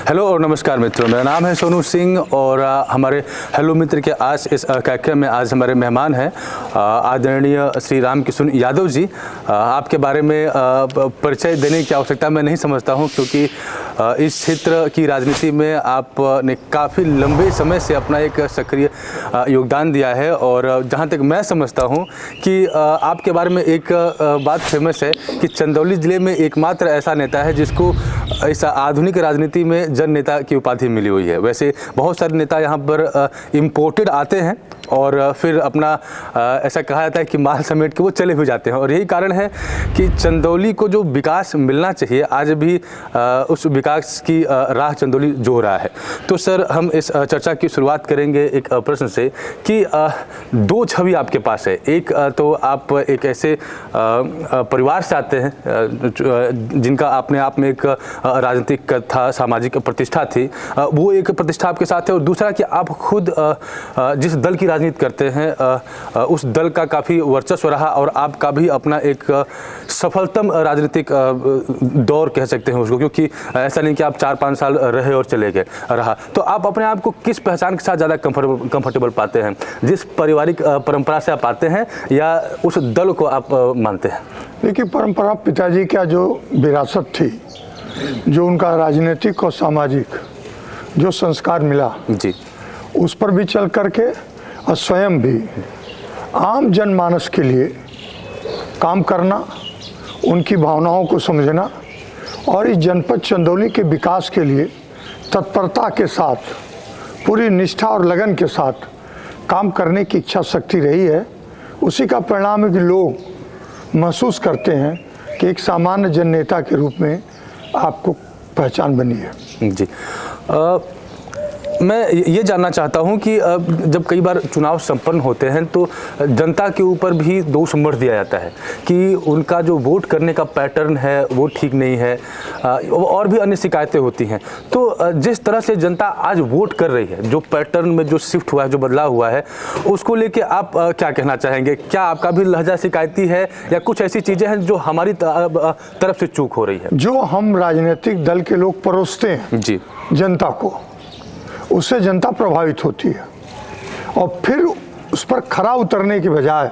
Hello और नमस्कार मित्रों, मेरा नाम है सोनू सिंह और हमारे हेलो मित्र के आज इस कार्यक्रम में आज हमारे मेहमान हैं आदरणीय श्री रामकिशुन यादव जी। आपके बारे में परिचय देने की आवश्यकता मैं नहीं समझता हूं, क्योंकि इस क्षेत्र की राजनीति में आपने काफ़ी लंबे समय से अपना एक सक्रिय योगदान दिया है। और जहां तक मैं समझता हूं कि आपके बारे में एक बात फेमस है कि चंदौली ज़िले में एकमात्र ऐसा नेता है जिसको इस आधुनिक राजनीति में जन नेता की उपाधि मिली हुई है। वैसे बहुत सारे नेता यहाँ पर इम्पोर्टेड आते हैं और फिर अपना ऐसा कहा जाता है कि माल समेट के वो चले हुए जाते हैं, और यही कारण है कि चंदौली को जो विकास मिलना चाहिए आज भी उस विकास की राह चंदौली जो रहा है। तो सर, हम इस चर्चा की शुरुआत करेंगे एक प्रश्न से कि दो छवि आपके पास है। एक तो आप एक ऐसे परिवार से आते हैं जिनका अपने आप में एक राजनीतिक था, सामाजिक प्रतिष्ठा थी, वो एक प्रतिष्ठा आपके साथ है। और दूसरा कि आप खुद जिस दल की राजनीति करते हैं उस दल का काफ़ी वर्चस्व रहा और आपका भी अपना एक सफलतम राजनीतिक दौर कह सकते हैं उसको, क्योंकि ऐसा नहीं कि आप 4-5 साल रहे और चले गए रहा। तो आप अपने आप को किस पहचान के साथ ज़्यादा कंफर्टेबल पाते हैं, जिस पारिवारिक परंपरा से आप आते हैं या उस दल को आप मानते हैं? देखिए, परंपरा पिताजी का जो विरासत थी, जो उनका राजनीतिक और सामाजिक जो संस्कार मिला जी, उस पर भी चल करके और स्वयं भी आम जनमानस के लिए काम करना, उनकी भावनाओं को समझना और इस जनपद चंदौली के विकास के लिए तत्परता के साथ, पूरी निष्ठा और लगन के साथ काम करने की इच्छा शक्ति रही है। उसी का परिणाम है कि लोग महसूस करते हैं कि एक सामान्य जन नेता के रूप में आपको पहचान बनी है। जी, मैं ये जानना चाहता हूं कि जब कई बार चुनाव संपन्न होते हैं तो जनता के ऊपर भी दोष मढ़ दिया जाता है कि उनका जो वोट करने का पैटर्न है वो ठीक नहीं है, और भी अन्य शिकायतें होती हैं। तो जिस तरह से जनता आज वोट कर रही है, जो पैटर्न में जो शिफ्ट हुआ है, जो बदलाव हुआ है, उसको लेके आप क्या कहना चाहेंगे? क्या आपका भी लहजा शिकायती है या कुछ ऐसी चीज़ें हैं जो हमारी तरफ से चूक हो रही है? जो हम राजनीतिक दल के लोग परोसते हैं जी जनता को, उससे जनता प्रभावित होती है और फिर उस पर खरा उतरने की बजाय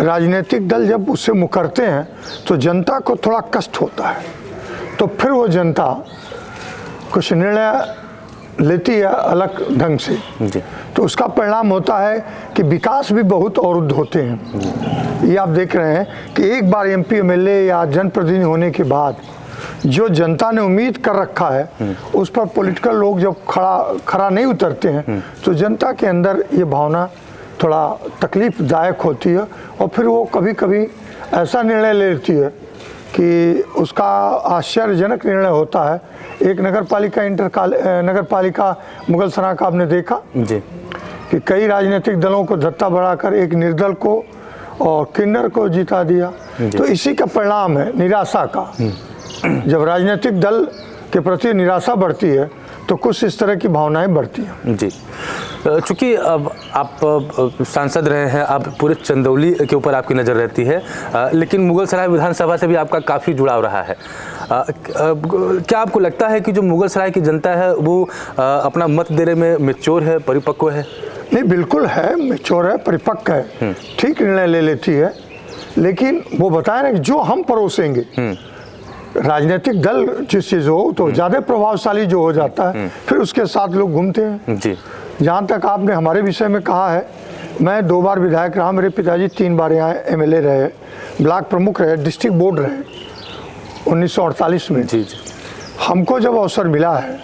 राजनीतिक दल जब उससे मुकरते हैं तो जनता को थोड़ा कष्ट होता है। तो फिर वो जनता कुछ निर्णय लेती है अलग ढंग से जी। तो उसका परिणाम होता है कि विकास भी बहुत अवरुद्ध होते हैं। ये आप देख रहे हैं कि एक बार एमपी एमएलए या जनप्रतिनिधि होने के बाद जो जनता ने उम्मीद कर रखा है उस पर पॉलिटिकल लोग जब खरा नहीं उतरते हैं तो जनता के अंदर ये भावना थोड़ा तकलीफदायक होती है और फिर वो कभी कभी ऐसा निर्णय ले लेती है कि उसका आश्चर्यजनक निर्णय होता है। एक नगर पालिका मुगलसराय का आपने देखा जी कि कई राजनीतिक दलों को धत्ता बढ़ाकर एक निर्दल को और किन्नर को जिता दिया। तो इसी का परिणाम है निराशा का। जब राजनीतिक दल के प्रति निराशा बढ़ती है तो कुछ इस तरह की भावनाएं बढ़ती हैं। जी, चूँकि अब आप सांसद रहे हैं, आप पूरे चंदौली के ऊपर आपकी नज़र रहती है, लेकिन मुगलसराय विधानसभा से भी आपका काफ़ी जुड़ाव रहा है। क्या आपको लगता है कि जो मुगलसराय की जनता है वो अपना मत देने में मैच्योर है, परिपक्व है? नहीं, बिल्कुल है, मैच्योर है, परिपक्व है, ठीक निर्णय ले लेती है। लेकिन वो बताए ना कि जो हम परोसेंगे, राजनीतिक दल जिस चीज़ हो तो ज़्यादा प्रभावशाली जो हो जाता है फिर उसके साथ लोग घूमते हैं। जी, जहाँ तक आपने हमारे विषय में कहा है, मैं 2 बार विधायक रहा, मेरे पिताजी 3 बार यहाँ एमएलए रहे, ब्लॉक प्रमुख रहे, डिस्ट्रिक्ट बोर्ड रहे 1948 में। जी, हमको जब अवसर मिला है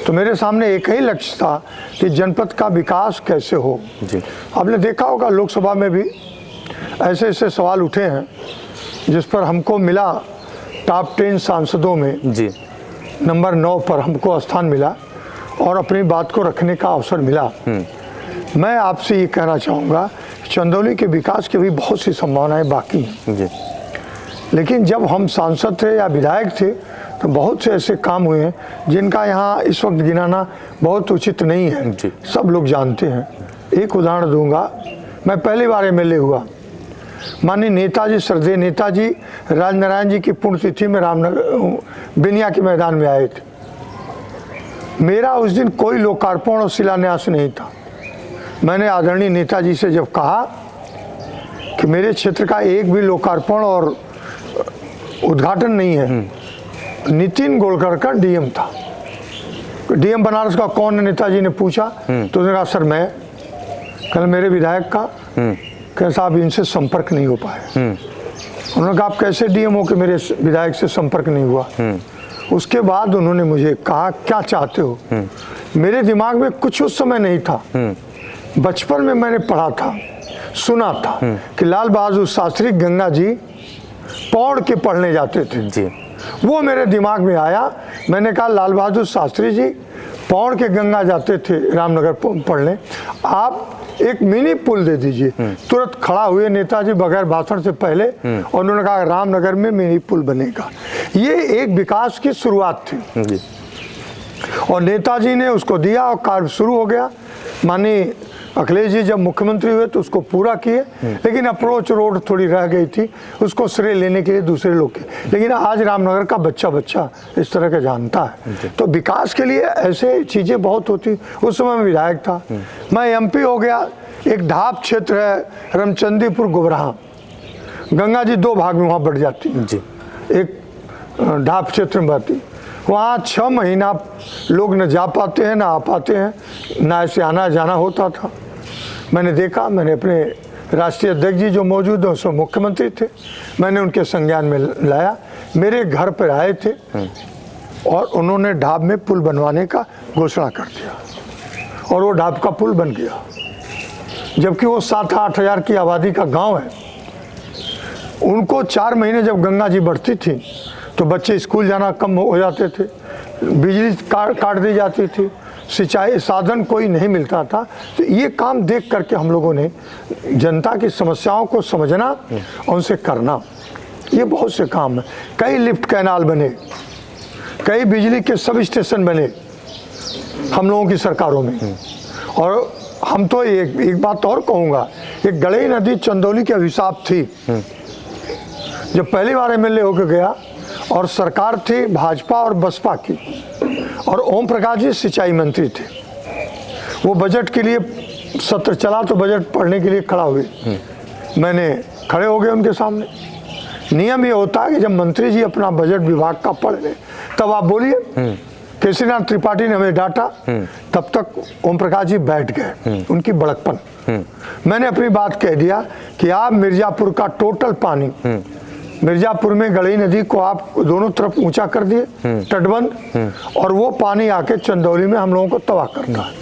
तो मेरे सामने एक ही लक्ष्य था कि जनपद का विकास कैसे हो। जी, आपने देखा होगा लोकसभा में भी ऐसे ऐसे सवाल उठे हैं जिस पर हमको मिला टॉप 10 सांसदों में जी नंबर 9 पर हमको स्थान मिला और अपनी बात को रखने का अवसर मिला। मैं आपसे ये कहना चाहूँगा चंदौली के विकास की भी बहुत सी संभावनाएं बाकी हैं जी। लेकिन जब हम सांसद थे या विधायक थे तो बहुत से ऐसे काम हुए हैं जिनका यहाँ इस वक्त गिनाना बहुत उचित नहीं है, सब लोग जानते हैं। एक उदाहरण दूंगा, मैं पहली बार एमएलए हुआ, माननीय नेताजी श्रद्धेय नेताजी राजनारायण जी की पुण्यतिथि में रामनगर बेनिया के मैदान में आए थे। मेरा उस दिन कोई लोकार्पण और शिलान्यास नहीं था। मैंने आदरणीय नेताजी से जब कहा कि मेरे क्षेत्र का एक भी लोकार्पण और उद्घाटन नहीं है, नितिन गोलकर का डीएम था, डीएम बनारस का कौन है, नेताजी ने पूछा तो उसने कहा सर मैं। कल मेरे विधायक का कैसा आप इनसे संपर्क नहीं हो पाए। उन्होंने कहा आप कैसे डीएम हो कि मेरे विधायक से संपर्क नहीं हुआ। उसके बाद उन्होंने मुझे कहा क्या चाहते हो। मेरे दिमाग में कुछ उस समय नहीं था। बचपन में मैंने पढ़ा था, सुना था कि लाल बहादुर शास्त्री गंगा जी पौड़ के पढ़ने जाते थे जी। वो मेरे दिमाग में आया। मैंने कहा लाल बहादुर शास्त्री जी पौड़ के गंगा जाते थे रामनगर पढ़ने, आप एक मिनी पुल दे दीजिए। तुरंत खड़ा हुए नेताजी बगैर भाषण से पहले और उन्होंने कहा रामनगर में मिनी पुल बनेगा। ये एक विकास की शुरुआत थी जी। और नेताजी ने उसको दिया और कार्य शुरू हो गया। माननीय अखिलेश जी जब मुख्यमंत्री हुए तो उसको पूरा किए, लेकिन अप्रोच रोड थोड़ी रह गई थी, उसको श्रेय लेने के लिए दूसरे लोग के। लेकिन आज रामनगर का बच्चा बच्चा इस तरह का जानता है। तो विकास के लिए ऐसे चीज़ें बहुत होती। उस समय मैं विधायक था, मैं एमपी हो गया। एक ढाब क्षेत्र है रमचंदीपुर गुबराहा, गंगा जी दो भाग में वहाँ बढ़ जाती जी। एक ढाब क्षेत्र में बहती, वहाँ 6 महीना लोग न जा पाते हैं ना आ पाते हैं, ना ऐसे आना जाना होता था। मैंने देखा, मैंने अपने राष्ट्रीय अध्यक्ष जी जो मौजूद हैं उसमें मुख्यमंत्री थे, मैंने उनके संज्ञान में लाया। मेरे घर पर आए थे और उन्होंने ढाब में पुल बनवाने का घोषणा कर दिया और वो ढाब का पुल बन गया। जबकि वो 7-8 हज़ार की आबादी का गांव है। उनको 4 महीने जब गंगा जी बढ़ती थी तो बच्चे स्कूल जाना कम हो जाते थे, बिजली काट दी जाती थी, सिंचाई साधन कोई नहीं मिलता था। तो ये काम देख करके हम लोगों ने जनता की समस्याओं को समझना और उनसे करना, ये बहुत से काम है। कई लिफ्ट कैनाल बने, कई बिजली के सब स्टेशन बने हम लोगों की सरकारों में। और हम तो एक बात और कहूँगा, एक गड़ई नदी चंदौली की अभिशाप थी। जब पहली बार एमएलए होकर गया और सरकार थी भाजपा और बसपा की, और ओम प्रकाश जी सिंचाई मंत्री थे, वो बजट के लिए सत्र चला तो बजट पढ़ने के लिए खड़ा हुए। मैंने खड़े हो गए उनके सामने। नियम ये होता है कि जब मंत्री जी अपना बजट विभाग का पढ़ लें तब आप बोलिए। केसरीनाथ त्रिपाठी ने हमें डांटा, तब तक ओम प्रकाश जी बैठ गए, उनकी बड़कपन। मैंने अपनी बात कह दिया कि आप मिर्जापुर का टोटल पानी, मिर्जापुर में गड़ई नदी को आप दोनों तरफ ऊंचा कर दिए तटबंध, और वो पानी आके चंदौली में हम लोगों को तबाह करता है।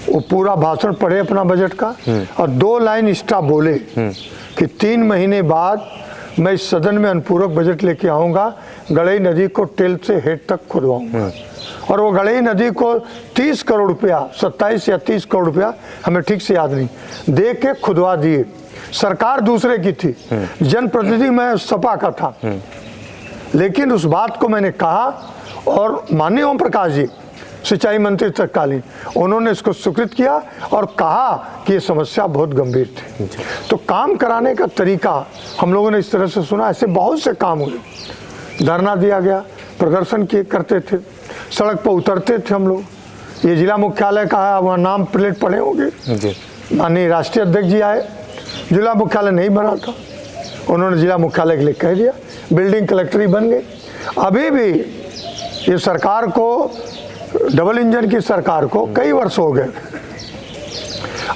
वो पूरा भाषण पढ़े अपना बजट का और 2 लाइन एक्स्ट्रा बोले कि 3 महीने बाद मैं इस सदन में अनुपूरक बजट लेके आऊंगा, गड़ई नदी को टेल से हेड तक खुदवाऊंगा। और वो गड़ई नदी को 30 करोड़ रुपया, 27 या 30 करोड़ रुपया, हमें ठीक से याद नहीं, दे के खुदवा दिए। सरकार दूसरे की थी, जनप्रतिनिधि मैं सपा का था, लेकिन उस बात को मैंने कहा और माननीय ओम प्रकाश जी सिंचाई मंत्री तत्कालीन, उन्होंने इसको स्वीकृत किया और कहा कि ये समस्या बहुत गंभीर थी। तो काम कराने का तरीका हम लोगों ने इस तरह से सुना। ऐसे बहुत से काम हुए, धरना दिया गया, प्रदर्शन किए करते थे, सड़क पर उतरते थे हम लोग। ये जिला मुख्यालय का है, वहाँ नाम प्लेट पड़े होंगे। माननीय राष्ट्रीय अध्यक्ष जी आए, जिला मुख्यालय नहीं बना था, उन्होंने जिला मुख्यालय के लिए कह दिया, बिल्डिंग कलेक्ट्री बन गई। अभी भी ये सरकार को, डबल इंजन की सरकार को कई वर्ष हो गए,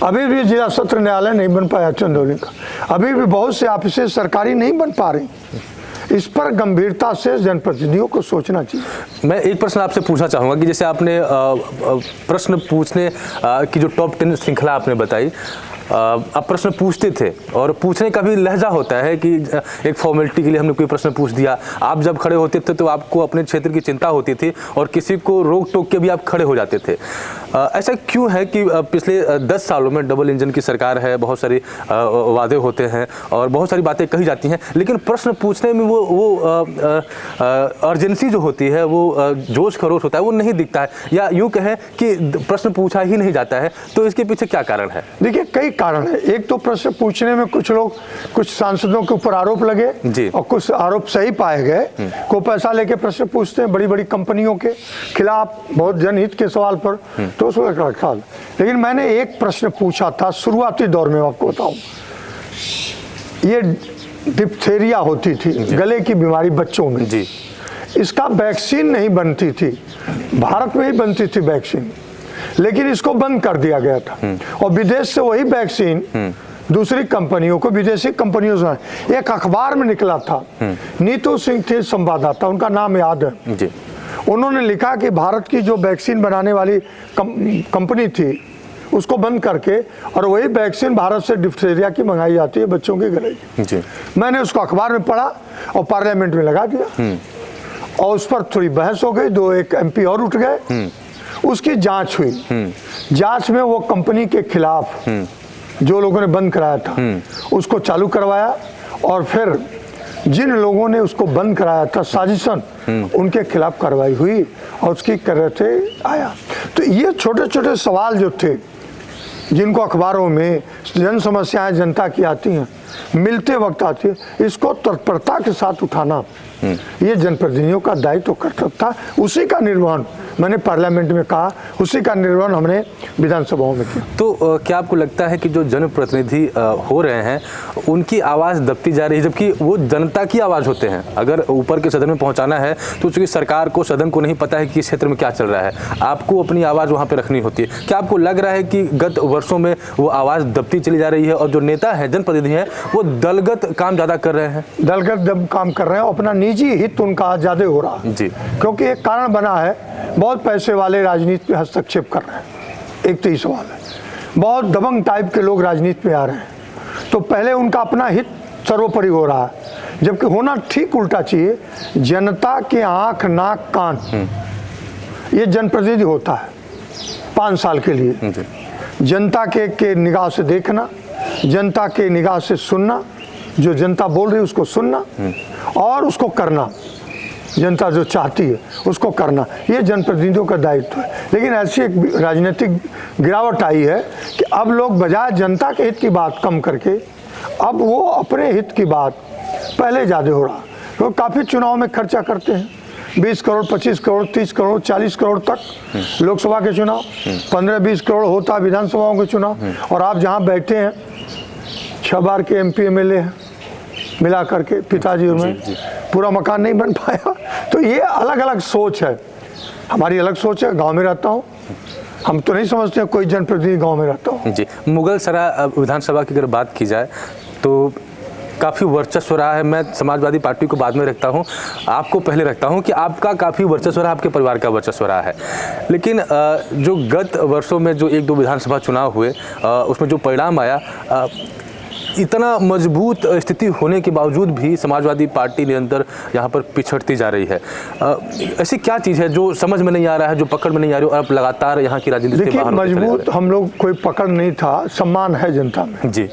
अभी भी जिला सत्र न्यायालय नहीं बन पाया चंदौली का, अभी भी बहुत से ऑफिसें सरकारी नहीं बन पा रही। इस पर गंभीरता से जनप्रतिनिधियों को सोचना चाहिए। मैं एक प्रश्न आपसे पूछना चाहूँगा कि जैसे आपने प्रश्न पूछने की जो टॉप 10 श्रृंखला आपने बताई, आप प्रश्न पूछते थे और पूछने का भी लहजा होता है कि एक फॉर्मेलिटी के लिए हमने कोई प्रश्न पूछ दिया। आप जब खड़े होते थे तो आपको अपने क्षेत्र की चिंता होती थी और किसी को रोक टोक के भी आप खड़े हो जाते थे। ऐसा क्यों है कि पिछले 10 सालों में डबल इंजन की सरकार है, बहुत सारी वादे होते हैं और बहुत सारी बातें कही जाती हैं, लेकिन प्रश्न पूछने में वो अर्जेंसी जो होती है, वो जोश खरोश होता है, वो नहीं दिखता है, या यूँ कहें कि प्रश्न पूछा ही नहीं जाता है। तो इसके पीछे क्या कारण है? देखिए, कई कारण है। एक तो प्रश्न पूछने में कुछ सांसदों के ऊपर आरोप लगे और कुछ आरोप सही पाए गए। को पैसा लेके प्रश्न पूछते हैं बड़ी बड़ी कंपनियों के खिलाफ, बहुत जनहित के सवाल पर, तो उसको रखा। लेकिन मैंने एक प्रश्न पूछा था शुरुआती दौर में, आपको बताऊं, ये डिप्थेरिया होती थी, गले की बीमारी बच्चों में जी। इसका वैक्सीन नहीं बनती थी, भारत में ही बनती थी वैक्सीन, लेकिन इसको बंद कर दिया गया था और विदेश से वही वैक्सीन दूसरी कंपनियों को, विदेशी कंपनियों से, एक अखबार में निकला था। नीतू सिंह थे संवाददाता, उनका नाम याद है जी। उन्होंने लिखा कि भारत की जो वैक्सीन बनाने वाली कंपनी थी उसको बंद करके और वही वैक्सीन भारत से डिप्थेरिया की मंगाई जाती है बच्चों के गले की। मैंने उसको अखबार में पढ़ा और पार्लियामेंट में लगा दिया और उस पर थोड़ी बहस हो गई, 2-1 MP और उठ गए। उसकी जांच हुई, जांच में वो कंपनी के खिलाफ जो लोगों ने बंद कराया था उसको चालू करवाया और फिर जिन लोगों ने उसको बंद कराया था साजिशन, उनके खिलाफ कार्रवाई हुई और उसकी करते आया। तो ये छोटे छोटे सवाल जो थे जिनको अखबारों में जन समस्याएं जनता की आती हैं, मिलते वक्त आती है, इसको तत्परता के साथ उठाना ये जनप्रतिनिधियों का दायित्व कर्तव्य था। उसी का निर्वहन मैंने पार्लियामेंट में कहा, उसी का निर्वहन हमने विधानसभाओं में किया। तो क्या आपको लगता है कि जो जनप्रतिनिधि हो रहे हैं उनकी आवाज़ दबती जा रही है, जबकि वो जनता की आवाज़ होते हैं? अगर ऊपर के सदन में पहुंचाना है तो चूंकि सरकार को, सदन को नहीं पता है कि इस क्षेत्र में क्या चल रहा है, आपको अपनी आवाज़ वहाँ पर रखनी होती है। क्या आपको लग रहा है कि गत वर्षों में वो आवाज़ दबती चली जा रही है और जो नेता है, जनप्रतिनिधि हैं, वो दलगत काम ज़्यादा कर रहे हैं? दलगत काम कर रहे हैं, अपना निजी हित उनका ज़्यादा हो रहा है जी। क्योंकि एक कारण बना है, बहुत पैसे वाले राजनीति में हस्तक्षेप कर रहे हैं। एक तो ये सवाल है, बहुत दबंग टाइप के लोग राजनीति में आ रहे हैं, तो पहले उनका अपना हित सर्वोपरि हो रहा है, जबकि होना ठीक उल्टा चाहिए। जनता के आंख नाक कान ये जनप्रतिनिधि होता है 5 साल के लिए। जनता के निगाह से देखना, जनता के निगाह से सुनना, जो जनता बोल रही है उसको सुनना और उसको करना, जनता जो चाहती है उसको करना, ये जनप्रतिनिधियों का दायित्व है। लेकिन ऐसी एक राजनीतिक गिरावट आई है कि अब लोग बजाय जनता के हित की बात कम करके अब वो अपने हित की बात पहले ज़्यादा हो रहा। तो काफ़ी चुनाव में खर्चा करते हैं, 20 करोड़, 25 करोड़, 30 करोड़, 40 करोड़ तक लोकसभा के चुनाव, 15-20 करोड़ होता है विधानसभाओं के चुनाव। और आप जहाँ बैठे हैं 6 बार के MP MLA हैं मिला करके, पिताजी और मैं, पूरा मकान नहीं बन पाया। तो ये अलग अलग सोच है, हमारी अलग सोच है। गांव में रहता हूँ, हम तो नहीं समझते कोई जनप्रतिनिधि गांव में रहता हूँ जी। मुगलसराय विधानसभा की अगर बात की जाए तो काफ़ी वर्चस्व रहा है। मैं समाजवादी पार्टी को बाद में रखता हूँ, आपको पहले रखता हूँ कि आपका काफ़ी वर्चस्व रहा, आपके परिवार का वर्चस्व रहा है। लेकिन जो गत वर्षों में जो 1-2 विधानसभा चुनाव हुए उसमें जो परिणाम आया, इतना मजबूत स्थिति होने के बावजूद भी समाजवादी पार्टी निरंतर यहाँ पर पिछड़ती जा रही है। ऐसी क्या चीज़ है जो समझ में नहीं आ रहा है, जो पकड़ में नहीं आ रही और अब लगातार यहाँ की राजनीति से बाहर होते चले जा रहे हैं? मजबूत हम लोग कोई पकड़ नहीं था, सम्मान है जनता में जी,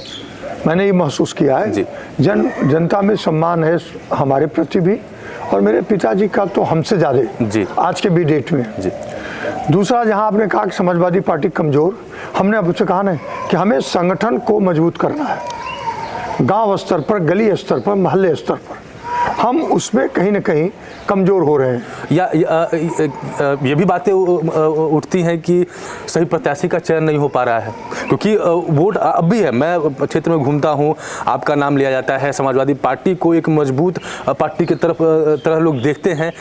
मैंने ये महसूस किया है जी। जनता में सम्मान है हमारे प्रति भी, और मेरे पिताजी का तो हमसे ज़्यादा जी आज के भी डेट में जी। दूसरा, जहाँ आपने कहा कि समाजवादी पार्टी कमज़ोर, हमने आपसे कहा ना कि हमें संगठन को मजबूत करना है, गांव स्तर पर, गली स्तर पर, मोहल्ले स्तर पर। हम उसमें कहीं ना कहीं कमज़ोर हो रहे हैं। ये भी बातें उठती हैं कि सही प्रत्याशी का चयन नहीं हो पा रहा है, क्योंकि वोट अब भी है। मैं क्षेत्र में घूमता हूँ, आपका नाम लिया जाता है, समाजवादी पार्टी को एक मजबूत पार्टी की तरह लोग देखते हैं,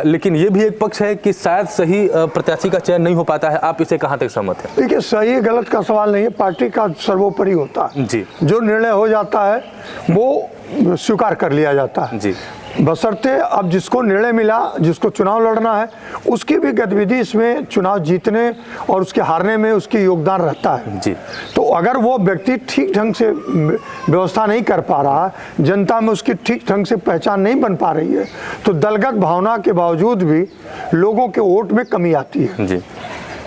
लेकिन ये भी एक पक्ष है कि शायद सही प्रत्याशी का चयन नहीं हो पाता है। आप इसे कहाँ तक सहमत हैं? देखिए, सही गलत का सवाल नहीं है, पार्टी का सर्वोपरि होता है जी। जो निर्णय हो जाता है वो स्वीकार कर लिया जाता है जी, बशर्ते अब जिसको निर्णय मिला, जिसको चुनाव लड़ना है, उसकी भी गतिविधि इसमें चुनाव जीतने और उसके हारने में उसकी योगदान रहता है जी। तो अगर वो व्यक्ति ठीक ढंग से व्यवस्था नहीं कर पा रहा, जनता में उसकी ठीक ढंग से पहचान नहीं बन पा रही है, तो दलगत भावना के बावजूद भी लोगों के वोट में कमी आती है जी,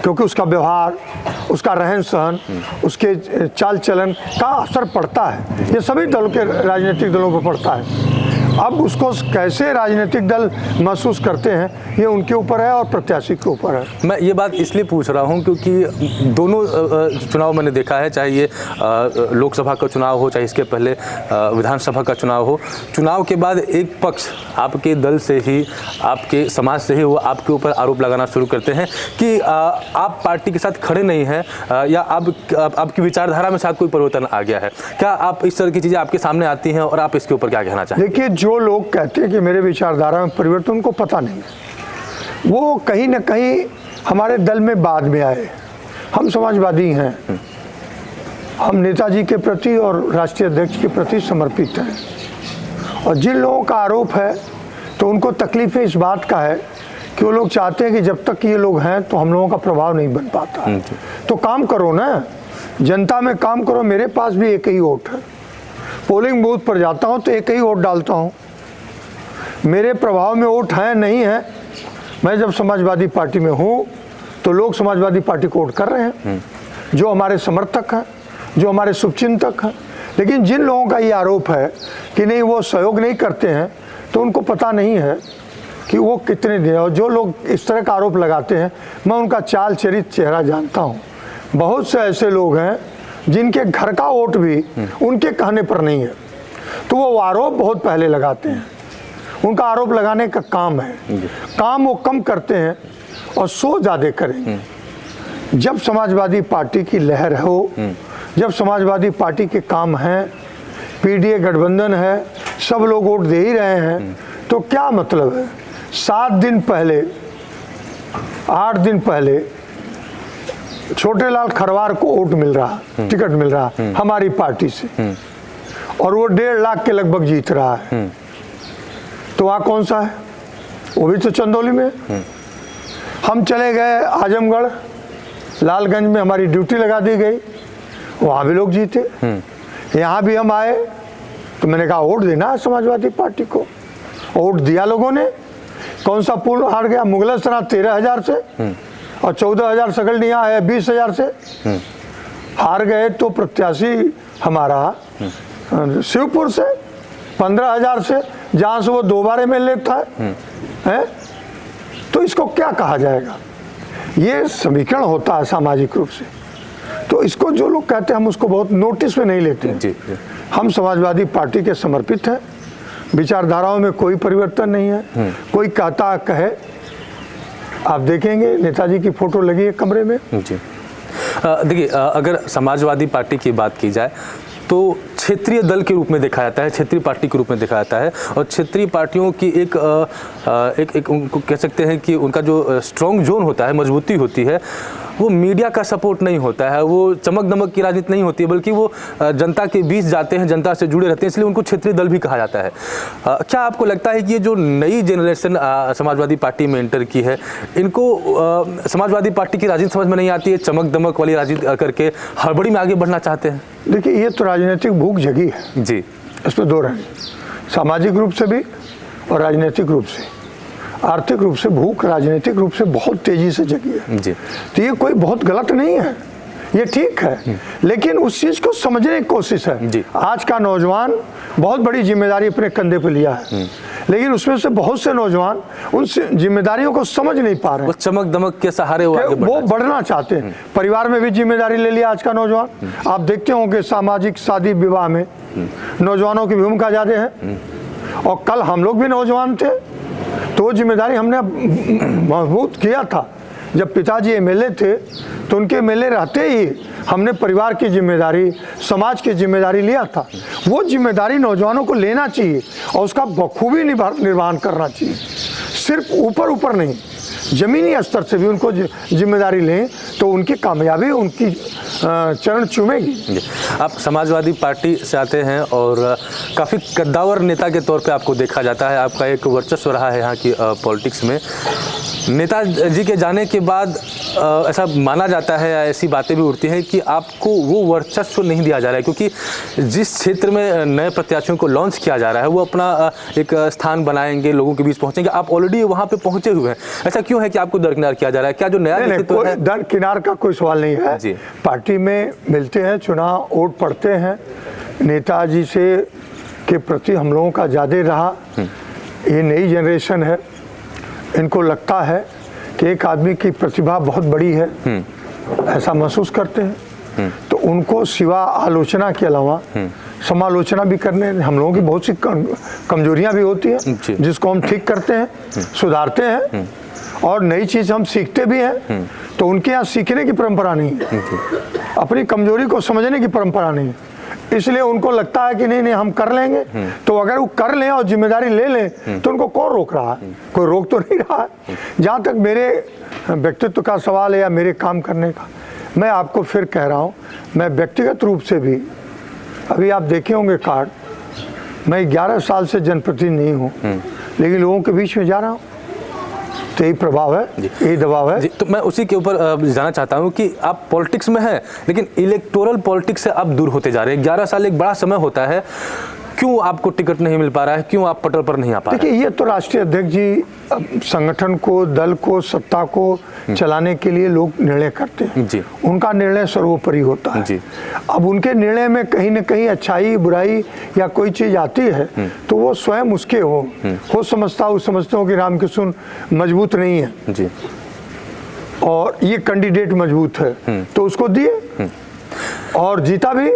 क्योंकि उसका व्यवहार, उसका रहन सहन, उसके चाल चलन का असर पड़ता है। ये सभी दलों के, राजनीतिक दलों पर पड़ता है। अब उसको कैसे राजनीतिक दल महसूस करते हैं ये उनके ऊपर है और प्रत्याशी के ऊपर है। मैं ये बात इसलिए पूछ रहा हूँ क्योंकि दोनों चुनाव मैंने देखा है, चाहे ये लोकसभा का चुनाव हो, चाहे इसके पहले विधानसभा का चुनाव हो। चुनाव के बाद एक पक्ष आपके दल से ही, आपके समाज से ही वो आपके ऊपर आरोप लगाना शुरू करते हैं कि आप पार्टी के साथ खड़े नहीं हैं या आपकी विचारधारा में शायद कोई परिवर्तन आ गया है। क्या आप इस तरह की चीज़ें आपके सामने आती हैं और आप इसके ऊपर क्या कहना चाहें? देखिए, जो लोग कहते हैं कि मेरे विचारधारा में परिवर्तन, उनको पता नहीं है। वो कहीं ना कहीं हमारे दल में बाद में आए। हम समाजवादी हैं, हम नेताजी के प्रति और राष्ट्रीय अध्यक्ष के प्रति समर्पित हैं। और जिन लोगों का आरोप है तो उनको तकलीफ इस बात का है कि वो लोग चाहते हैं कि जब तक ये लोग हैं तो हम लोगों का प्रभाव नहीं बन पाता। तो काम करो ना, जनता में काम करो। मेरे पास भी एक ही वोट है, पोलिंग बूथ पर जाता हूँ तो एक ही वोट डालता हूँ। मेरे प्रभाव में वोट है नहीं है। मैं जब समाजवादी पार्टी में हूँ तो लोग समाजवादी पार्टी को वोट कर रहे हैं, जो हमारे समर्थक हैं, जो हमारे शुभचिंतक हैं। लेकिन जिन लोगों का ये आरोप है कि नहीं वो सहयोग नहीं करते हैं, तो उनको पता नहीं है कि वो कितने दिन। और जो लोग इस तरह का आरोप लगाते हैं, मैं उनका चाल चरित्र चेहरा जानता हूँ। बहुत से ऐसे लोग हैं जिनके घर का वोट भी उनके कहने पर नहीं है, तो वो आरोप बहुत पहले लगाते हैं। उनका आरोप लगाने का काम है, काम वो कम करते हैं और सो ज़्यादा करेंगे। जब समाजवादी पार्टी की लहर हो, जब समाजवादी पार्टी के काम हैं, पीडीए गठबंधन है, सब लोग वोट दे ही रहे हैं, तो क्या मतलब है 7 दिन पहले, 8 दिन पहले छोटेलाल खरवार को वोट मिल रहा, टिकट मिल रहा हमारी पार्टी से, और वो 1.5 लाख के लगभग जीत रहा है। तो वहाँ कौन सा है? वो भी तो चंदौली में। हम चले गए आजमगढ़, लालगंज में हमारी ड्यूटी लगा दी गई, वहाँ भी लोग जीते। यहाँ भी हम आए तो मैंने कहा वोट देना है समाजवादी पार्टी को। वोट दिया लोगों ने। कौन सा पुल हार गया? मुगलसराय 13,000 से और 14,000 सकलनिया है 20,000 से हार गए। तो प्रत्याशी हमारा शिवपुर से 15,000 से, जहाँ से वो 2 बार MLA था है। तो इसको क्या कहा जाएगा? ये समीकरण होता है सामाजिक रूप से। तो इसको जो लोग कहते हैं हम उसको बहुत नोटिस में नहीं लेते हैं। हम समाजवादी पार्टी के समर्पित हैं, विचारधाराओं में कोई परिवर्तन नहीं है। कोई कहता कहे, आप देखेंगे नेताजी की फोटो लगी है कमरे में। देखिए, अगर समाजवादी पार्टी की बात की जाए तो क्षेत्रीय दल के रूप में देखा जाता है, क्षेत्रीय पार्टी के रूप में देखा जाता है। और क्षेत्रीय पार्टियों की एक उनको कह सकते हैं कि उनका जो स्ट्रॉन्ग जोन होता है, मजबूती होती है, वो मीडिया का सपोर्ट नहीं होता है, वो चमक दमक की राजनीति नहीं होती है, बल्कि वो जनता के बीच जाते हैं, जनता से जुड़े रहते हैं, इसलिए उनको क्षेत्रीय दल भी कहा जाता है। क्या आपको लगता है कि ये जो नई जनरेशन समाजवादी पार्टी में एंटर की है, इनको समाजवादी पार्टी की राजनीति समझ में नहीं आती है, चमक दमक वाली राजनीति करके हड़बड़ी में आगे बढ़ना चाहते हैं? देखिए, ये तो राजनीतिक भूख जगी है जी, इसमें 2 रहे, सामाजिक रूप से भी और राजनीतिक रूप से। आर्थिक रूप से भूख राजनीतिक रूप से बहुत तेजी से जगी है जी। तो ये कोई बहुत गलत नहीं है, ये ठीक है, लेकिन उस चीज को समझने की कोशिश है जी। आज का नौजवान बहुत बड़ी जिम्मेदारी अपने कंधे पर लिया है, लेकिन उसमें से बहुत से नौजवान उन जिम्मेदारियों को समझ नहीं पा रहे हैं। चमक दमक के सहारे वो बढ़ना चाहते हैं। परिवार में भी जिम्मेदारी ले लिया आज का नौजवान। आप देखते होंगे सामाजिक शादी विवाह में नौजवानों की भूमिका ज्यादा है। और कल हम लोग भी नौजवान थे तो वो जिम्मेदारी हमने मजबूत किया था। जब पिताजी MLA थे तो उनके MLA रहते ही हमने परिवार की जिम्मेदारी, समाज की जिम्मेदारी लिया था। वो जिम्मेदारी नौजवानों को लेना चाहिए और उसका बखूबी निर्वहन करना चाहिए। सिर्फ ऊपर नहीं, ज़मीनी स्तर से भी उनको जिम्मेदारी लें तो उनकी कामयाबी उनकी चरण चूमेगी। आप समाजवादी पार्टी से आते हैं और काफ़ी कद्दावर नेता के तौर पे आपको देखा जाता है। आपका एक वर्चस्व रहा है यहाँ की पॉलिटिक्स में। नेताजी के जाने के बाद ऐसा माना जाता है या ऐसी बातें भी उठती हैं कि आपको वो वर्चस्व नहीं दिया जा रहा है, क्योंकि जिस क्षेत्र में नए प्रत्याशियों को लॉन्च किया जा रहा है वो अपना एक स्थान बनाएंगे, लोगों के बीच पहुँचेंगे। आप ऑलरेडी वहाँ पे पहुँचे हुए हैं। ऐसा क्यों है कि आपको दरकिनार किया जा रहा है? क्या जो नया नेतृत्व है? दरकिनार का कोई सवाल नहीं है जी। पार्टी में मिलते हैं, चुनाव वोट पड़ते हैं। नेताजी से के प्रति हम लोगों का ज़्यादा रहा। ये नई जनरेशन है, इनको लगता है कि एक आदमी की प्रतिभा बहुत बड़ी है, ऐसा महसूस करते हैं। तो उनको सिवा आलोचना के अलावा समालोचना भी करने, हम लोगों की बहुत सी कमजोरियां भी होती हैं जिसको हम ठीक करते हैं, सुधारते हैं, और नई चीज़ हम सीखते भी हैं। तो उनके यहाँ सीखने की परंपरा नहीं है, अपनी कमजोरी को समझने की परंपरा नहीं है। इसलिए उनको लगता है कि नहीं नहीं हम कर लेंगे। तो अगर वो कर लें और जिम्मेदारी ले लें तो उनको कौन रोक रहा है? कोई रोक तो नहीं रहा है। जहाँ तक मेरे व्यक्तित्व का सवाल है या मेरे काम करने का, मैं आपको फिर कह रहा हूँ, मैं व्यक्तिगत रूप से भी, अभी आप देखे होंगे कार्ड, मैं 11 साल से जनप्रतिनिधि नहीं हूँ, लेकिन लोगों के बीच में जा रहा हूँ, तो यही प्रभाव है, यही दबाव है। तो मैं उसी के ऊपर जाना चाहता हूं कि आप पॉलिटिक्स में हैं, लेकिन इलेक्टोरल पॉलिटिक्स से आप दूर होते जा रहे हैं। 11 साल एक बड़ा समय होता है, क्यों आपको टिकट नहीं मिल पा रहा है? क्यों आप पटल पर नहीं आ पा रहे? देखिए, ये तो राष्ट्रीय अध्यक्ष जी संगठन को, दल को, सत्ता को चलाने के लिए लोग निर्णय करते हैं जी। उनका निर्णय सर्वोपरि होता है जी। अब उनके निर्णय में कहीं न कहीं अच्छाई बुराई या कोई चीज आती है तो वो स्वयं उसके हो समझता हूँ, समझते हो कि रामकिशुन मजबूत नहीं है जी, और ये कैंडिडेट मजबूत है, तो उसको दिए और जीता भी।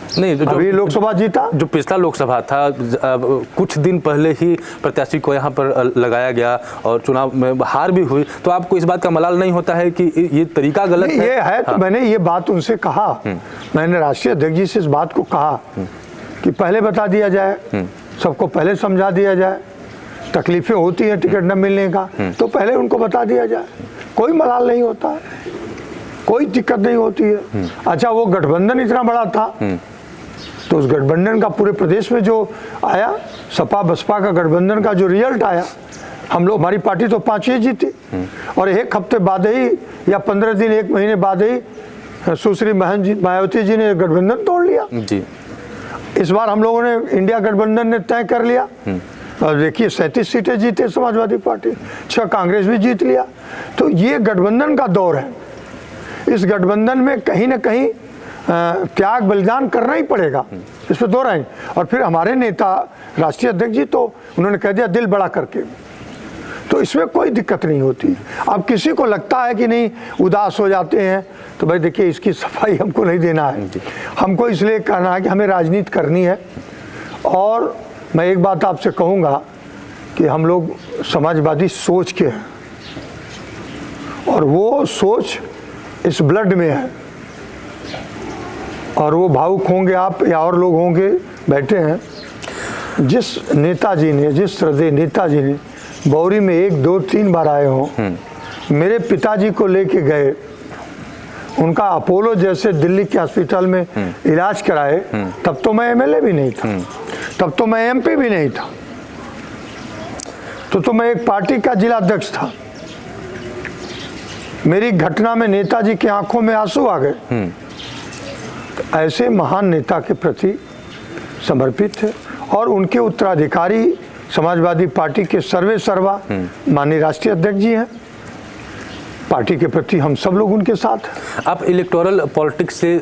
नहीं, अभी लोकसभा जीता। जो पिछला लोकसभा था, कुछ दिन पहले ही प्रत्याशी को यहाँ पर लगाया गया और चुनाव में हार भी हुई, तो आपको इस बात का मलाल नहीं होता है कि ये तरीका गलत है? ये है। तो मैंने ये बात उनसे कहा, मैंने राष्ट्रीय अध्यक्ष जी से इस बात को कहा कि पहले बता दिया जाए, सबको पहले समझा दिया जाए, तकलीफें होती है टिकट न मिलने का, तो पहले उनको बता दिया जाए, कोई मलाल नहीं होता है, कोई दिक्कत नहीं होती है। अच्छा, वो गठबंधन इतना बड़ा था तो उस गठबंधन का पूरे प्रदेश में जो आया, सपा बसपा का गठबंधन का जो रिजल्ट आया, हम लोग, हमारी पार्टी तो 5 ही जीती, और एक हफ्ते बाद ही या 15 दिन, 1 महीने बाद ही सुश्री मायावती जी ने गठबंधन तोड़ लिया जी। इस बार हम लोगों ने, इंडिया गठबंधन ने तय कर लिया, और देखिए 37 सीटें जीते समाजवादी पार्टी, 6 कांग्रेस भी जीत लिया। तो ये गठबंधन का दौर है। इस गठबंधन में कहीं ना कहीं त्याग बलिदान करना ही पड़ेगा, इस पर दो राय। और फिर हमारे नेता राष्ट्रीय अध्यक्ष जी तो उन्होंने कह दिया दिल बड़ा करके, तो इसमें कोई दिक्कत नहीं होती। अब किसी को लगता है कि नहीं, उदास हो जाते हैं, तो भाई देखिए इसकी सफाई हमको नहीं देना है, हमको इसलिए कहना है कि हमें राजनीति करनी है। और मैं एक बात आपसे कहूँगा कि हम लोग समाजवादी सोच के हैं, और वो सोच इस ब्लड में है, और वो भावुक होंगे आप या और लोग होंगे बैठे हैं। जिस नेताजी ने, जिस श्रद्धेय नेताजी ने बौरी में 1, 2, 3 बार आए हों, मेरे पिताजी को लेके गए, उनका अपोलो जैसे दिल्ली के हॉस्पिटल में इलाज कराए, तब तो मैं एमएलए भी नहीं था, तब तो मैं एमपी भी नहीं था, तो मैं एक पार्टी का जिला अध्यक्ष था। मेरी घटना में नेताजी की आंखों में आंसू आ गए। ऐसे महान नेता के प्रति समर्पित थे, और उनके उत्तराधिकारी समाजवादी पार्टी के सर्वे सर्वा माननीय राष्ट्रीय अध्यक्ष जी हैं। पार्टी के प्रति हम सब लोग उनके साथ हैं। आप इलेक्टोरल पॉलिटिक्स से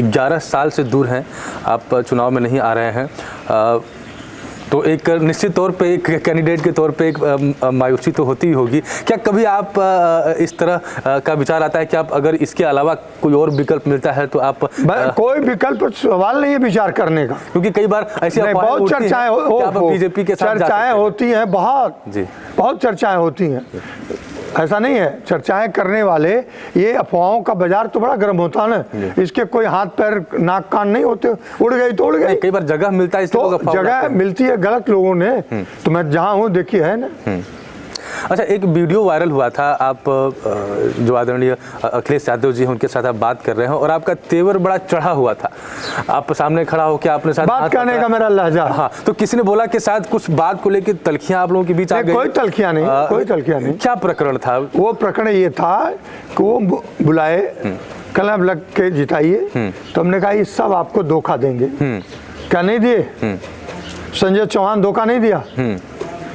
11 साल से दूर हैं, आप चुनाव में नहीं आ रहे हैं, तो एक निश्चित तौर पे एक कैंडिडेट के तौर पे एक मायूसी तो होती ही होगी। क्या कभी आप इस तरह का विचार आता है कि आप अगर इसके अलावा कोई और विकल्प मिलता है तो आप? कोई विकल्प सवाल नहीं है विचार करने का, क्योंकि कई बार ऐसे बहुत चर्चाएं बीजेपी के साथ चर्चाएं होती हैं, बहुत चर्चाएं होती हैं, ऐसा नहीं है। चर्चाएं करने वाले, ये अफवाहों का बाजार तो बड़ा गर्म होता है ना, इसके कोई हाथ पैर नाक कान नहीं होते, उड़ गई तो उड़ गई। कई बार जगह मिलता है, तो जगह मिलती है गलत लोगों ने, तो मैं जहां हूं देखिए है ना। अच्छा, एक वीडियो वायरल हुआ था, आप जो आदरणीय अखिलेश यादव जी हैं उनके साथ आप बात कर रहे हैं, और आपका तेवर बड़ा चढ़ा हुआ था, आप सामने खड़ा होकर आपने साथ बात करने का मेरा लहजा। हाँ, तो किसी ने बोला कि शायद कुछ बात को लेकर तलखियां आप लोगों के बीच आ गई। कोई तलखियां नहीं, कोई तलखियां नहीं। क्या प्रकरण था? वो प्रकरण ये था कि वो बुलाए, कलम लग के जिताइए, तो हमने कहा ये सब आपको धोखा देंगे। क्या नहीं दिए? संजय चौहान धोखा नहीं दिया,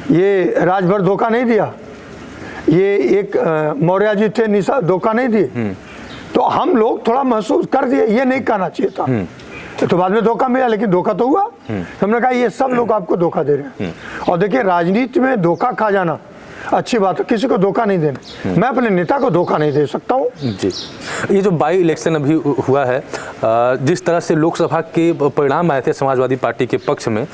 ये राजभर धोखा नहीं दिया, ये एक मौर्य जी थे निशा धोखा नहीं दिए। तो हम लोग थोड़ा महसूस कर दिए, ये नहीं कहना चाहिए था, तो बाद में धोखा मिला, लेकिन धोखा तो हुआ। हमने कहा ये सब लोग आपको धोखा दे रहे हैं। और देखिए, राजनीति में धोखा खा जाना अच्छी बात है, किसी को धोखा नहीं देना। मैं अपने नेता को धोखा नहीं दे सकता हूँ जी। ये जो बाई इलेक्शन अभी हुआ है, जिस तरह से लोकसभा के परिणाम आए थे समाजवादी पार्टी के पक्ष में,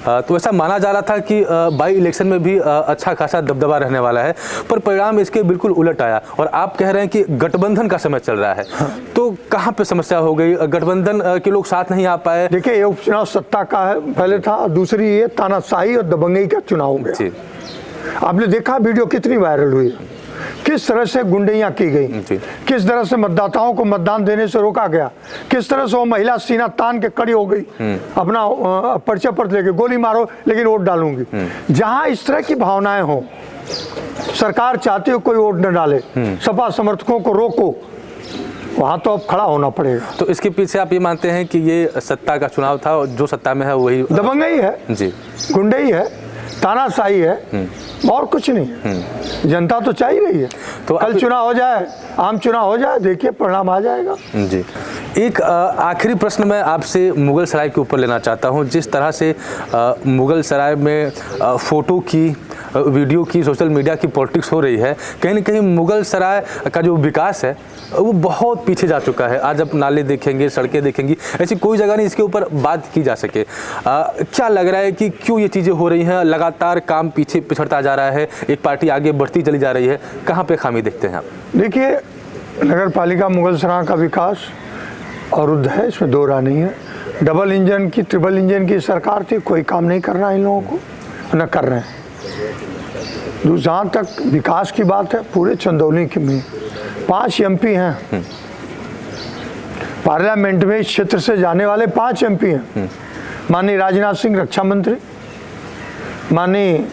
तो ऐसा माना जा रहा था कि बाई इलेक्शन में भी अच्छा खासा दबदबा रहने वाला है, पर परिणाम इसके बिल्कुल उलट आया। और आप कह रहे हैं कि गठबंधन का समय चल रहा है, तो कहाँ पे समस्या हो गई? गठबंधन के लोग साथ नहीं आ पाए? देखिए, ये उपचुनाव सत्ता का है पहले था, दूसरी ये तानाशाही और दबंगई का चुनाव हो गया। आपने देखा वीडियो कितनी वायरल हुई, किस तरह से गुंडैयां की गई, किस तरह से मतदाताओं को मतदान देने से रोका गया, किस तरह से वो महिला सीना तान के खड़ी हो गई, अपना पर्चा पर लेके गोली मारो लेकिन वोट डालूंगी। जहां इस तरह की भावनाएं हो, सरकार चाहती हो कोई वोट न डाले, सपा समर्थकों को रोको, वहां तो अब खड़ा होना पड़ेगा। तो इसके पीछे आप ये मानते हैं कि ये सत्ता का चुनाव था और जो सत्ता में है वही दबंगई है जी, गुंडई है, तानाशाही है, और कुछ नहीं है। जनता तो चाह ही रही है तो कल चुनाव हो जाए, आम चुनाव हो जाए, देखिए परिणाम आ जाएगा जी। एक आखिरी प्रश्न मैं आपसे मुगल सराय के ऊपर लेना चाहता हूं। जिस तरह से मुगल सराय में फोटो की, वीडियो की, सोशल मीडिया की पॉलिटिक्स हो रही है, कहीं ना कहीं मुगल सराय का जो विकास है वो बहुत पीछे जा चुका है। आज आप नाले देखेंगे, सड़कें देखेंगी, ऐसी कोई जगह नहीं इसके ऊपर बात की जा सके। क्या लग रहा है कि क्यों ये चीज़ें हो रही हैं? लगातार काम पीछे पिछड़ता जा रहा है, एक पार्टी आगे बढ़ती चली जा रही है, कहाँ पे खामी देखते हैं आप? देखिए, नगर पालिका मुगल सराय का विकास अरुद्ध है, इसमें दो राह नहीं है। डबल इंजन की, ट्रिपल इंजन की सरकार थी, कोई काम नहीं कर रहा इन लोगों को, न कर रहे हैं। जहाँ तक विकास की बात है, पूरे चंदौली की में 5 MP हैं, पार्लियामेंट में इस क्षेत्र से जाने वाले 5 MP हैं। माननीय राजनाथ सिंह रक्षा मंत्री, माननीय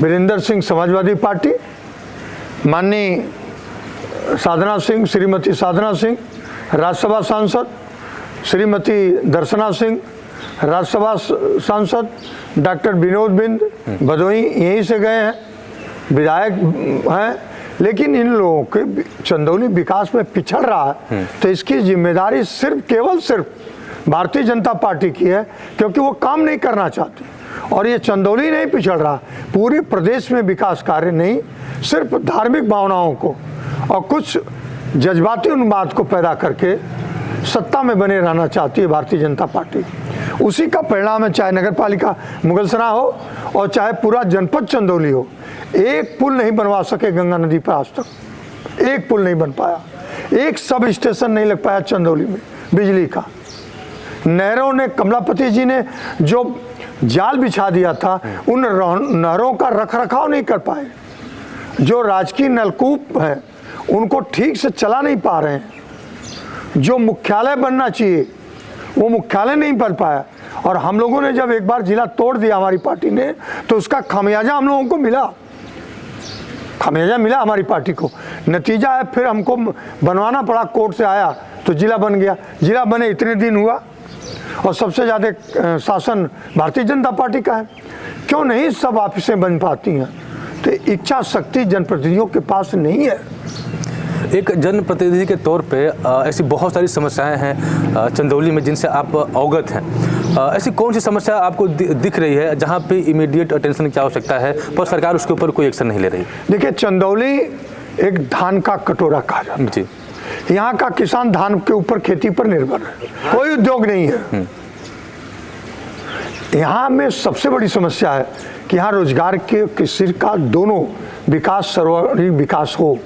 वीरेंद्र सिंह समाजवादी पार्टी, माननीय साधना सिंह, श्रीमती साधना सिंह राज्यसभा सांसद, श्रीमती दर्शना सिंह राज्यसभा सांसद, डॉक्टर विनोद बिंद भदोई यहीं से गए हैं, विधायक हैं, लेकिन इन लोगों के चंदौली विकास में पिछड़ रहा है। तो इसकी जिम्मेदारी केवल सिर्फ भारतीय जनता पार्टी की है, क्योंकि वो काम नहीं करना चाहती। और ये चंदौली नहीं पिछड़ रहा, पूरे प्रदेश में विकास कार्य नहीं, सिर्फ धार्मिक भावनाओं को और कुछ जज्बाती उन्माद को पैदा करके सत्ता में बने रहना चाहती है भारतीय जनता पार्टी। उसी का परिणाम है, चाहे नगर पालिका मुगल सराय हो और चाहे पूरा जनपद चंदौली हो। एक पुल नहीं बनवा सके गंगा नदी पर, आज तक एक पुल नहीं बन पाया, एक सब स्टेशन नहीं लग पाया चंदौली में बिजली का। नहरों ने, कमलापति जी ने जो जाल बिछा दिया था, उन नहरों का रखरखाव नहीं कर पाए। जो राजकीय नलकूप हैं उनको ठीक से चला नहीं पा रहे हैं। जो मुख्यालय बनना चाहिए वो मुख्यालय नहीं बन पाया। और हम लोगों ने जब एक बार जिला तोड़ दिया हमारी पार्टी ने, तो उसका खामियाजा हम लोगों को मिला, खामियाजा मिला हमारी पार्टी को। नतीजा है फिर हमको बनवाना पड़ा, कोर्ट से आया तो जिला बन गया। जिला बने इतने दिन हुआ और सबसे ज़्यादा शासन भारतीय जनता पार्टी का है। क्यों नहीं सब ऑफिसें बन पाती हैं? तो इच्छा शक्ति जनप्रतिनिधियों के पास नहीं है। एक जनप्रतिनिधि के तौर पे ऐसी बहुत सारी समस्याएं हैं चंदौली में जिनसे आप अवगत हैं। ऐसी कौन सी समस्या आपको दिख रही है जहां पे इमीडिएट अटेंशन की आवश्यकता है पर सरकार उसके ऊपर कोई एक्शन नहीं ले रही? देखिए, चंदौली एक धान का कटोरा कहा जाता है जी। यहाँ का किसान धान के ऊपर, खेती पर निर्भर है, कोई उद्योग नहीं है। यहाँ में सबसे बड़ी समस्या है कि यहाँ रोजगार के, कृषि का दोनों विकास, सर्वांगीण विकास हो,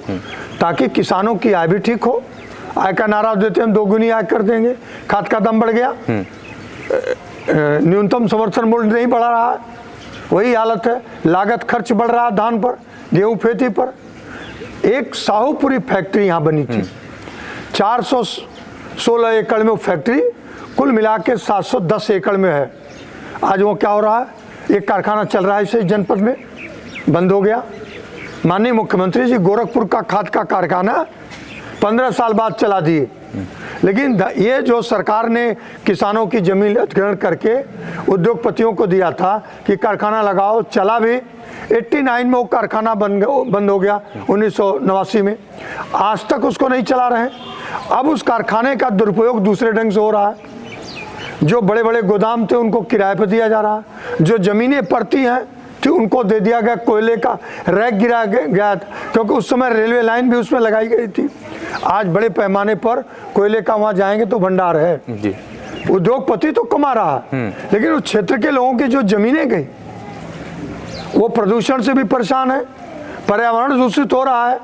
ताकि किसानों की आय भी ठीक हो। आय का नारा देते हम 2 गुनी आय कर देंगे, खाद का दाम बढ़ गया, न्यूनतम समर्थन मूल्य नहीं बढ़ा रहा है, वही हालत है। लागत खर्च बढ़ रहा है धान पर, गेहूं खेती पर। एक साहूपुरी फैक्ट्री यहाँ बनी थी, 416 एकड़ में वो फैक्ट्री, कुल मिला के 710 एकड़ में है। आज वो क्या हो रहा है, एक कारखाना चल रहा है इस जनपद में, बंद हो गया। माननीय मुख्यमंत्री जी गोरखपुर का खाद का कारखाना 15 साल बाद चला दिए, लेकिन ये जो सरकार ने किसानों की जमीन अधिग्रहण करके उद्योगपतियों को दिया था कि कारखाना लगाओ, चला भी। 89 में वो कारखाना बंद हो गया, 1989 में, आज तक उसको नहीं चला रहे हैं। अब उस कारखाने का दुरुपयोग दूसरे ढंग से हो रहा है। जो बड़े बड़े गोदाम थे उनको किराए पर दिया जा रहा है, जो ज़मीनें पड़ती हैं तो उनको दे दिया गया, कोयले का रैक गिरा गया क्योंकि उस समय रेलवे लाइन भी उसमें लगाई गई थी। आज बड़े पैमाने पर कोयले का वहाँ जाएंगे तो भंडार है जी। उद्योगपति तो कमा रहा है, लेकिन उस क्षेत्र के लोगों की जो ज़मीनें गई वो प्रदूषण से भी परेशान है, पर्यावरण दूषित हो रहा है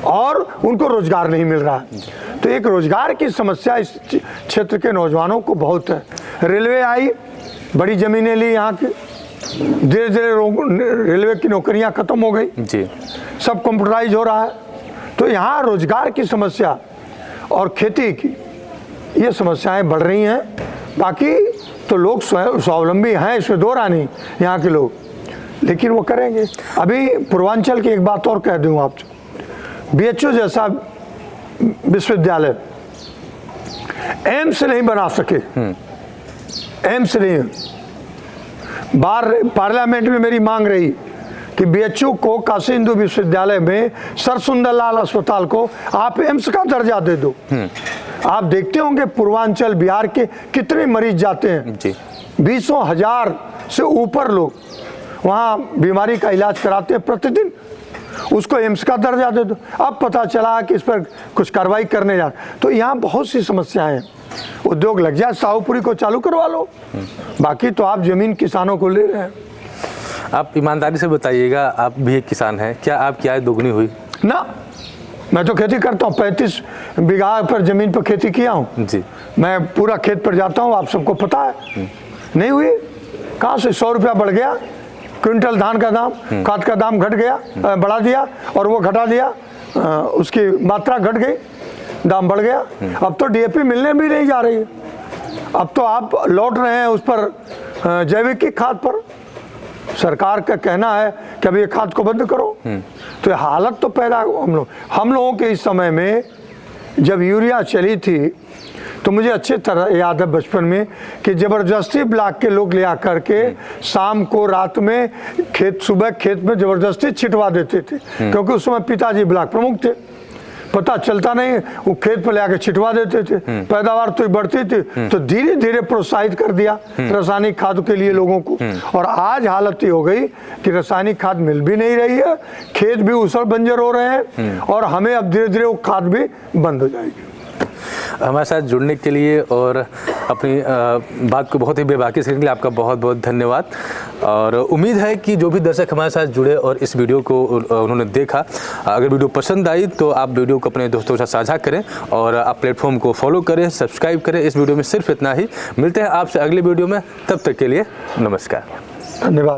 और उनको रोजगार नहीं मिल रहा है। तो एक रोजगार की समस्या इस क्षेत्र के नौजवानों को बहुत है। रेलवे आई, बड़ी ज़मीनें ली यहाँ की, धीरे धीरे रेलवे की नौकरियां खत्म हो गई जी, सब कंप्यूटराइज हो रहा है। तो यहाँ रोजगार की समस्या और खेती की ये समस्याएं बढ़ रही हैं। बाकी तो लोग स्वावलंबी हैं, इसमें दो राह नहीं यहाँ के लोग, लेकिन वो करेंगे। अभी पूर्वांचल की एक बात और कह दूँ आपसे, BHU जैसा विश्वविद्यालय एम्स नहीं बना सके, एम्स नहीं। पार्लियामेंट में मेरी मांग रही कि BHU को काशी हिंदू विश्वविद्यालय में सर सुंदरलाल अस्पताल को आप एम्स का दर्जा दे दो। आप देखते होंगे पूर्वांचल बिहार के कितने मरीज जाते हैं जी, 20,000 से ऊपर लोग वहाँ बीमारी का इलाज कराते हैं प्रतिदिन। उसको एम्स का दर्जा दे दो। अब पता चला कि इस पर कुछ कार्रवाई करने जा, तो यहाँ बहुत सी समस्याएं हैं। उद्योग लग जाए, शाहूपुरी को चालू करवा लो, बाकी तो आप जमीन किसानों को ले रहे हैं। आप ईमानदारी से बताइएगा, आप भी एक किसान हैं, क्या आपकी आय दोगुनी हुई? ना, मैं तो खेती करता हूँ, 35 बीघा पर जमीन पर खेती किया हूँ जी। मैं पूरा खेत पर जाता हूँ, आप सबको पता है। नहीं हुई, कहाँ से 100 रुपया बढ़ गया क्विंटल धान का दाम, खाद का दाम घट गया, बढ़ा दिया और वो घटा दिया, उसकी मात्रा घट गई, दाम बढ़ गया। अब तो DAP मिलने भी नहीं जा रही है, अब तो आप लौट रहे हैं उस पर जैविक की खाद पर। सरकार का कहना है कि अब ये खाद को बंद करो। तो हालत तो पैदा हम लोगों के इस समय में जब यूरिया चली थी तो मुझे अच्छे तरह याद है बचपन में कि ज़बरदस्ती ब्लॉक के लोग ले आकर के शाम को रात में सुबह खेत में ज़बरदस्ती छिटवा देते थे, क्योंकि उस समय पिताजी ब्लॉक प्रमुख थे, पता चलता नहीं, वो खेत पर ले आकर छिटवा देते थे, पैदावार तो बढ़ती थी। तो धीरे धीरे प्रोत्साहित कर दिया रासायनिक खाद के लिए लोगों को, और आज हालत ये हो गई कि रासायनिक खाद मिल भी नहीं रही है, खेत भी उसर बंजर हो रहे हैं, और हमें अब धीरे धीरे वो खाद भी बंद हो जाएगी। हमारे साथ जुड़ने के लिए और अपनी बात को बहुत ही बेबाकी से के लिए आपका बहुत बहुत धन्यवाद। और उम्मीद है कि जो भी दर्शक हमारे साथ जुड़े और इस वीडियो को उन्होंने देखा, अगर वीडियो पसंद आई तो आप वीडियो को अपने दोस्तों के साथ साझा करें और आप प्लेटफॉर्म को फॉलो करें, सब्सक्राइब करें। इस वीडियो में सिर्फ इतना ही। मिलते हैं आपसे अगले वीडियो में, तब तक के लिए नमस्कार, धन्यवाद।